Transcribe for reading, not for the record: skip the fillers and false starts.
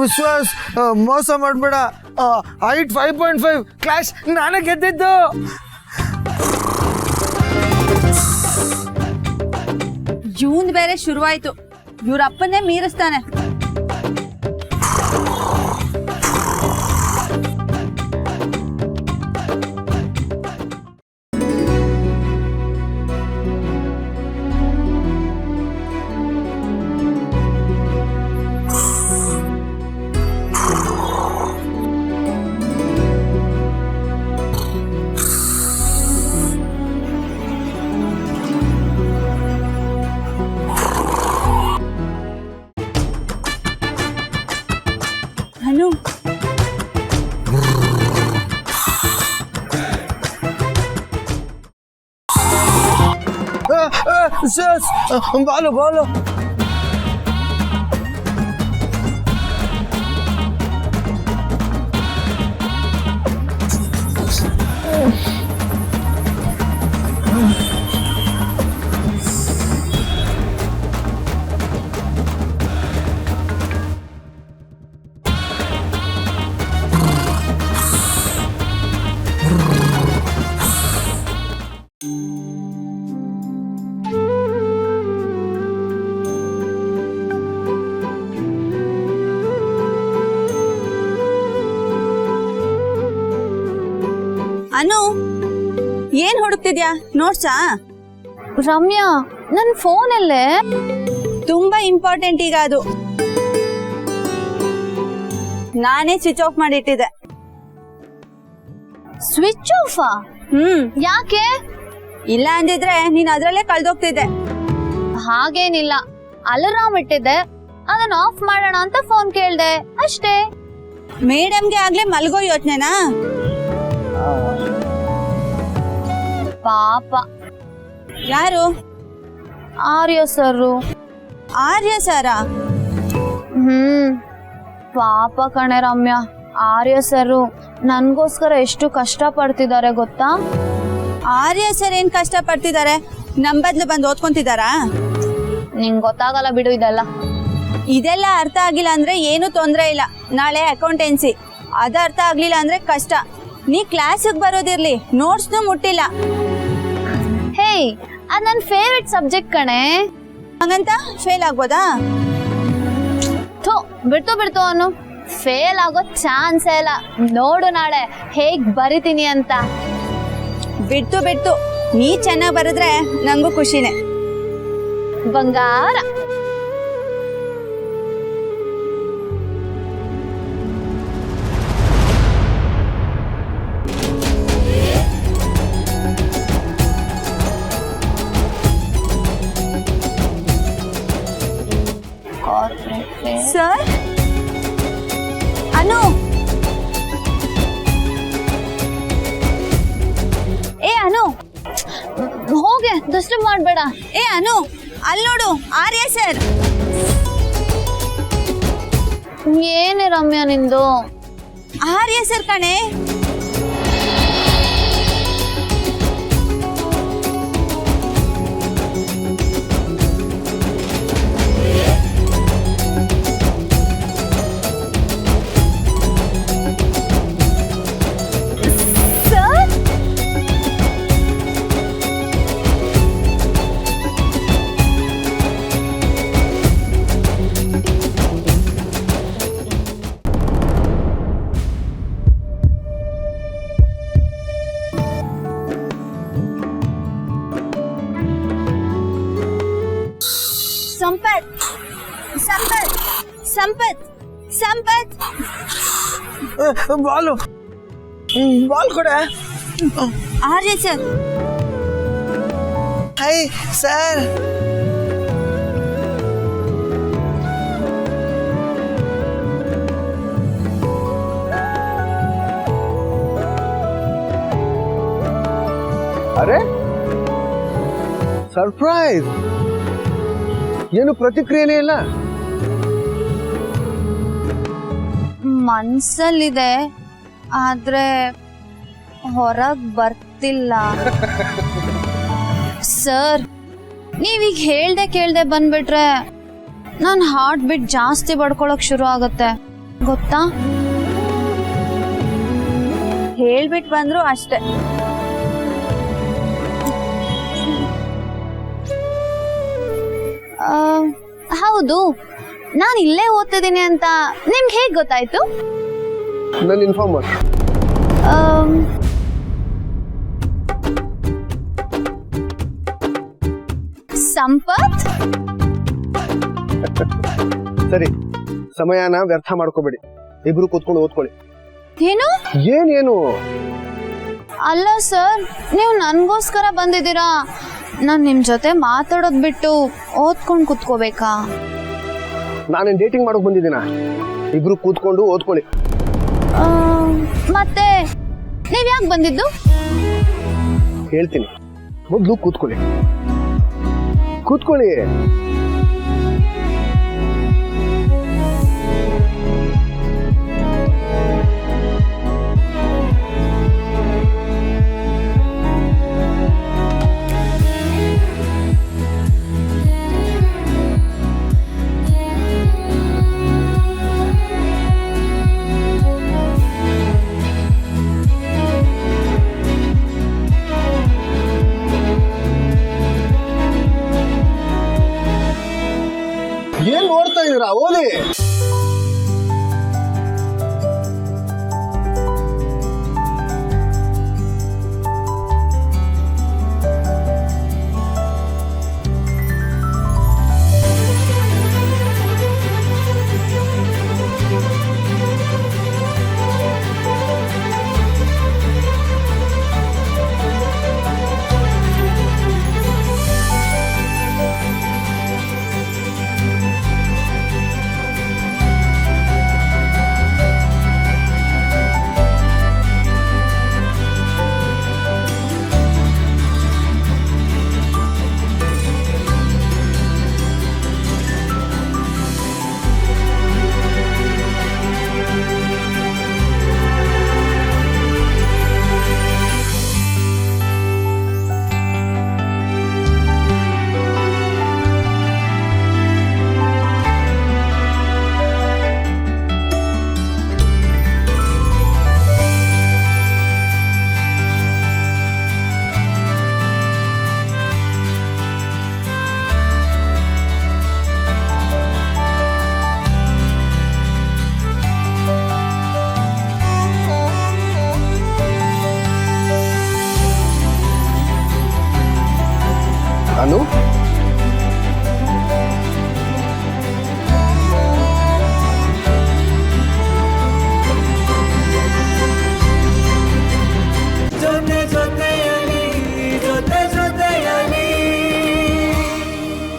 ವಿಶ್ವಾಸ್ ಮೋಸ ಮಾಡಬೇಡ. Height 5.5 class ನಾನೇ ಗೆದ್ದಿದ್ದು. ಜೂನ್ ಬೇರೆ ಶುರುವಾಯ್ತು, ಇವ್ರ ಅಪ್ಪನ್ನೇ ಮೀರಿಸ್ತಾನೆ. ಅನು, ವಿಶ್ವಾಸ್ ಬಾಲು ಬಾಲು. ಅನು, ಏನ್ ಹುಡುಕ್ತಿದ್ಯಾ? ನೋಟ್ಸಾ? ರಮ್ಯಾ, ನನ್ ಫೋನ್ ಅಲ್ಲೇ. ತುಂಬಾ ಇಂಪಾರ್ಟೆಂಟ್ ಈಗ ಅದು. ನಾನೇ ಸ್ವಿಚ್ ಆಫ್ ಮಾಡಿಟ್ಟಿದ್ದೆ. Switch off? ಯಾಕೆ? ಇಲ್ಲ ಅಂದಿದ್ರೆ ನೀನ್ ಅದ್ರಲ್ಲೇ ಕಳ್ದೋಗ್ತಿದ್ದೆ. ಹಾಗೇನಿಲ್ಲ, ಅಲಾರಾಮ್ ಇಟ್ಟಿದ್ದೆ, ಅದನ್ನ ಆಫ್ ಮಾಡೋಣ ಅಂತ ಫೋನ್ ಕೇಳ್ದೆ ಅಷ್ಟೇ. ಮೇಡಮ್ಗೆ ಆಗ್ಲೇ ಮಲ್ಗೋ ಯೋಚನೆನಾ? ಪಾಪ. ಯಾರು? ಆರ್ಯ ಸರ್. ಆರ್ಯ ಸರ? ಪಾಪ ಕಣೆ ರಮ್ಯಾ, ಆರ್ಯ ಸರ್ ನನ್ಗೋಸ್ಕರ ಎಷ್ಟು ಕಷ್ಟ ಪಡ್ತಿದ್ದಾರೆ ಗೊತ್ತಾ? ಆರ್ಯ ಸರ್ ಏನ್ ಕಷ್ಟ ಪಡ್ತಿದ್ದಾರೆ? ನಮ್ ಬದ್ಲು ಬಂದು ಓದ್ಕೊಂತಿದಾರಾ? ನಿಂಗ್ ಗೊತ್ತಾಗಲ್ಲ ಬಿಡು ಇದೆಲ್ಲ. ಇದೆಲ್ಲ ಅರ್ಥ ಆಗಿಲ್ಲ ಅಂದ್ರೆ ಏನು ತೊಂದ್ರೆ ಇಲ್ಲ. ನಾಳೆ ಅಕೌಂಟೆನ್ಸಿ, ಅದ ಅರ್ಥ ಆಗ್ಲಿಲ್ಲ ಅಂದ್ರೆ ಕಷ್ಟ. ನೀ ಕ್ಲಾಸಿಗೆ ಬರೋದಿರ್ಲಿ, ನೋಟ್ಸ್ನು ಮುಟ್ಟಿಲ್ಲ. ಹೇ, ಅದ್ ನನ್ ಫೇವ್ರೆಟ್ ಸಬ್ಜೆಕ್ಟ್ ಕಣೆ. ಹಂಗಂತ ಫೇಲ್ ಆಗ್ಬೋದಾ? ಥು, ಬಿಡ್ತು ಅನ್ನು. ಫೇಲ್ ಆಗೋ ಚಾನ್ಸೇ ಇಲ್ಲ. ನೋಡು ನಾಳೆ ಹೇಗ್ ಬರಿತೀನಿ ಅಂತ. ಬಿಡ್ತು ನೀ ಚೆನ್ನಾಗ್ ಬರೆದ್ರೆ ನಂಗೂ ಖುಷಿನೇ. ಬಂಗಾರ. ಸರ್, ಅನು, ಏ ಅನು, ಹೋಗೆ, ಡಿಸ್ಟರ್ಬ್ ಮಾಡ್ಬೇಡ. ಏ ಅನು, ಅಲ್ಲಿ ನೋಡು, ಆರ್ಯ ಸರ್. ಏನೇ ರಮ್ಯಾ ನಿಂದು? ಆರ್ಯ ಸರ್ ಕಣೆ. ಸಂಪತ್ ಬಾಲು ಬಾಲ್ ಕೊಡ. ಆರ್ಯ ಸರ್. High sir. ಅರೆ ಸರ್ಪ್ರೈಸ್, ಏನು ಪ್ರತಿಕ್ರಿಯೆನೇ ಇಲ್ಲ. ಮನ್ಸಲ್ಲಿದೆ, ಆದ್ರೆ ಹೊರಗ್ ಬರ್ತಿಲ್ಲ. ಸರ್, ನೀವೀಗ ಹೇಳ್ದೆ ಕೇಳ್ದೆ ಬಂದ್ಬಿಟ್ರೆ ನನ್ನ ಹಾರ್ಟ್ ಬೀಟ್ ಜಾಸ್ತಿ ಬಡ್ಕೊಳಕ್ ಶುರು ಆಗತ್ತೆ ಗೊತ್ತಾ? ಹೇಳ್ಬಿಟ್ಟು ಬಂದ್ರು ಅಷ್ಟೇ. ಹೌದು, ನಾನು ಇಲ್ಲೇ ಓದ್ತಿದ್ದೀನಿ ಅಂತ ನಿಮ್ಗೆ ಹೇಗೆ ಗೊತ್ತಾಯ್ತು? ನನ್ನ ಇನ್ಫಾರ್ಮರ್. ಸಂಪತ್? ಸರಿ, ಸಮಯನ ವ್ಯರ್ಥ ಮಾಡ್ಕೋಬೇಡಿ, ಇಬ್ರು ಕೂತ್ಕೊಂಡು ಓದ್ಕೊಳ್ಳಿ. ಏನು? ಏನೇನು? ಅಲ್ಲ ಸರ್, ನೀವು ನನ್ಗೋಸ್ಕರ ಬಂದಿದ್ದೀರಾ, ನಾನು ನಿಮ್ ಜೊತೆ ಮಾತಾಡೋದ್ ಬಿಟ್ಟು ಓದ್ಕೊಂಡು ಕುತ್ಕೋಬೇಕಾ? ನಾನೇನ್ ಡೇಟಿಂಗ್ ಮಾಡೋಕ್ ಬಂದಿದ್ದೀನ? ಇಬ್ರು ಕೂತ್ಕೊಂಡು ಓದ್ಕೊಳ್ಳಿ. ಮತ್ತೆ ನೀವ್ ಯಾಕೆ ಬಂದಿದ್ದು? ಹೇಳ್ತೀನಿ, ಮೊದ್ಲು ಕೂತ್ಕೊಳ್ಳಿ. ಕೂತ್ಕೊಳ್ಳಿ. ಏನ್ ನೋಡ್ತಾ ಇದೀರಾ? ಓದಿ.